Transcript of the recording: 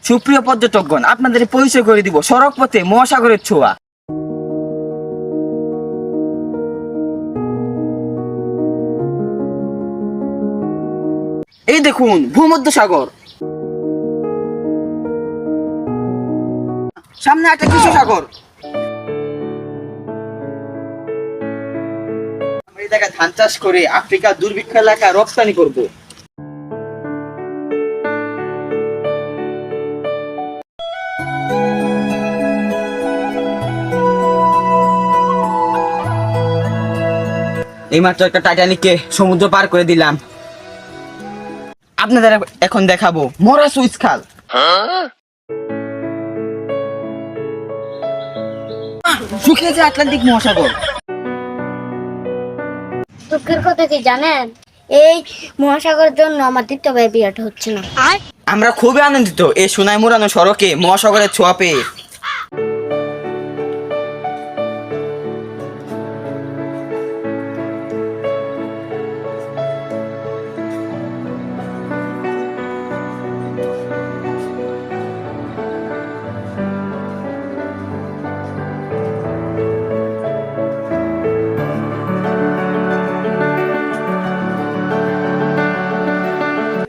সুপ্রিয় পর্যটকগণ, আপনাদের পরিচয় করে দিব সড়ক পথে মহাসাগরের ছোঁয়া। এই দেখুন ভূমধ্যসাগর, সামনে একটা কৃষ্ণ সাগর। আমরা এই জায়গায় ধান চাষ করে আফ্রিকার দুর্ভিক্ষ এলাকা রপ্তানি করব। এইমাত্র একটা টাইটানিককে সমুদ্র পার করে দিলাম। আপনাদের এখন দেখাবো মরা সুইচ খাল। শুকিয়ে যায় আটলান্টিক মহাসাগর। দুঃখের কথা কি জানেন, এই মহাসাগরের জন্য আমার দ্বিতীয় ভাই বিয়েটা হচ্ছে না। আমরা খুবই আনন্দিত এই সোনায় মোড়ানো সড়কে মহাসাগরের ছোঁয়া পেয়ে।